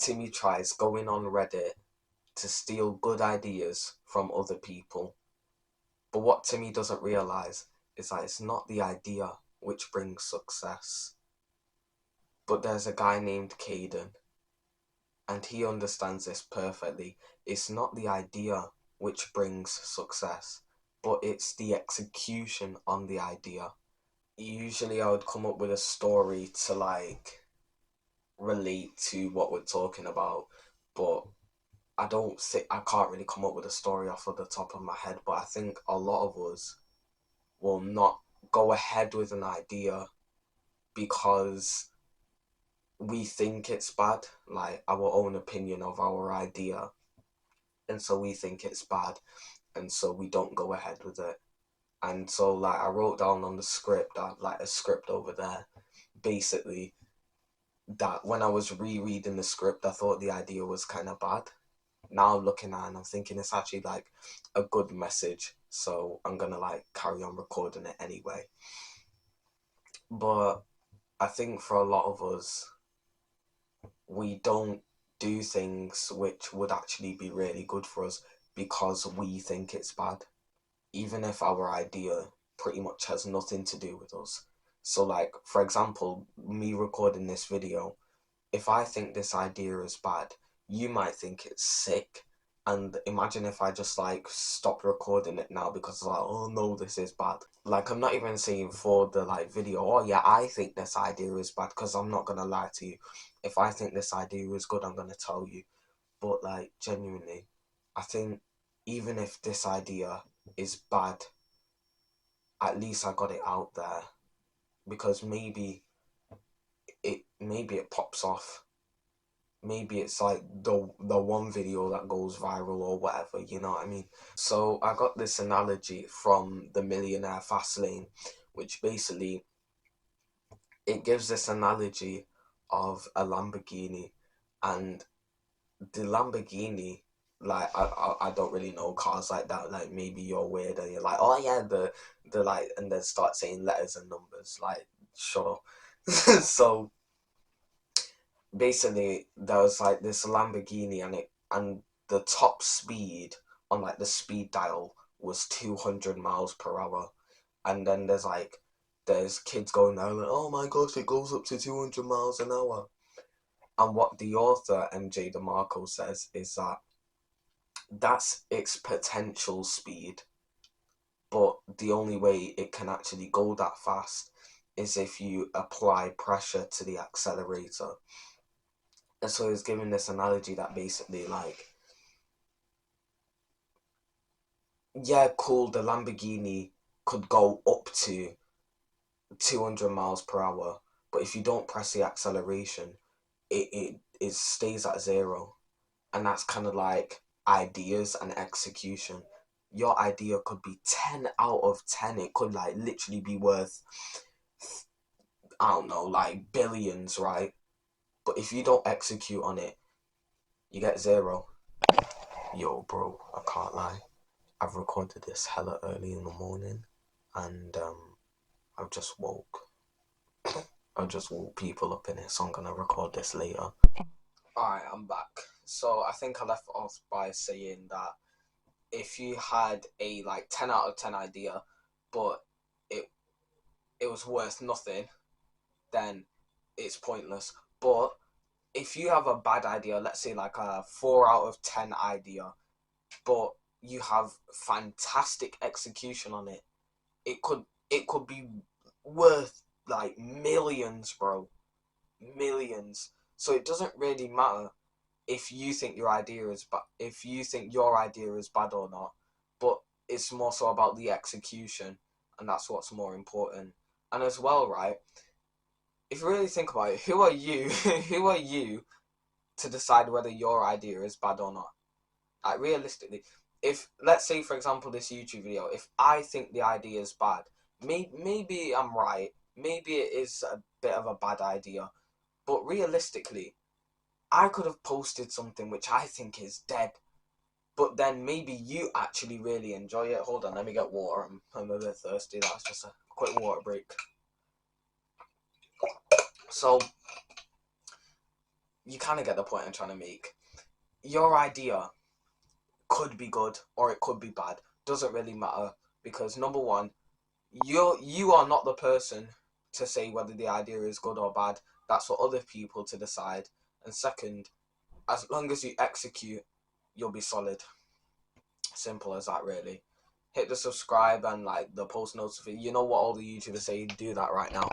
Timmy tries going on Reddit to steal good ideas from other people. But what Timmy doesn't realise is that it's not the idea which brings success. But there's a guy named Caden, and he understands this perfectly. It's not the idea which brings success, but it's the execution on the idea. Usually I would come up with a story to like relate to what we're talking about, but I can't really come up with a story off of the top of my head. But I think a lot of us will not go ahead with an idea because we think it's bad, like our own opinion of our idea, and so we think it's bad, and so we don't go ahead with it. And so like I wrote down on the script, I have like a script over there, basically, that when I was rereading the script I thought the idea was kind of bad. Now I'm looking at it and I'm thinking it's actually like a good message, so I'm gonna like carry on recording it anyway. But I think for a lot of us, we don't do things which would actually be really good for us because we think it's bad, even if our idea pretty much has nothing to do with us. So like, for example, me recording this video, if I think this idea is bad, you might think it's sick. And imagine if I just like stopped recording it now because like, oh no, this is bad. Like, I'm not even saying for the like video, oh yeah, I think this idea is bad, because I'm not gonna lie to you. If I think this idea is good, I'm gonna tell you. But like, genuinely, I think even if this idea is bad, at least I got it out there, because maybe it pops off. Maybe it's like the one video that goes viral or whatever, you know what I mean? So I got this analogy from the Millionaire Fastlane, which basically, it gives this analogy of a Lamborghini, and the Lamborghini, like I don't really know cars like that. Like maybe you're weird and you're like, oh yeah, the like, and then start saying letters and numbers. Like, sure. So basically, there was like this Lamborghini, and the top speed on like the speed dial was 200 miles per hour, and then there's kids going there like, oh my gosh, it goes up to 200 miles an hour. And what the author MJ DeMarco says is that that's its potential speed, but the only way it can actually go that fast is if you apply pressure to the accelerator. And so he's giving this analogy that basically, like, yeah, cool, the Lamborghini could go up to 200 miles per hour, but if you don't press the acceleration, it stays at zero. And that's kind of like ideas and execution. Your idea could be 10 out of 10. It could like literally be worth, I don't know, like billions, right? But if you don't execute on it, you get zero. Yo, bro, I can't lie. I've recorded this hella early in the morning, and I've just woke. I just woke people up in it, so I'm gonna record this later. Alright, I'm back. So I think I left off by saying that if you had a like 10 out of 10 idea, but it was worth nothing, then it's pointless. But if you have a bad idea, let's say like a 4 out of 10 idea, but you have fantastic execution on it, it could be worth like millions, bro. Millions. So it doesn't really matter if you think your idea is bad or not, but it's more so about the execution, and that's what's more important. And as well, right, if you really think about it, who are you who are you to decide whether your idea is bad or not? Like, realistically, if, let's say for example, this YouTube video, if I think the idea is bad, maybe I'm right, maybe it is a bit of a bad idea, but realistically, I could have posted something which I think is dead, but then maybe you actually really enjoy it. Hold on, let me get water. I'm a bit thirsty. That's just a quick water break. So you kind of get the point I'm trying to make. Your idea could be good or it could be bad. Doesn't really matter, because number one, you are not the person to say whether the idea is good or bad. That's for other people to decide. And second, as long as you execute, you'll be solid. Simple as that, really. Hit the subscribe and like the post notification. You know what all the YouTubers say, do that right now.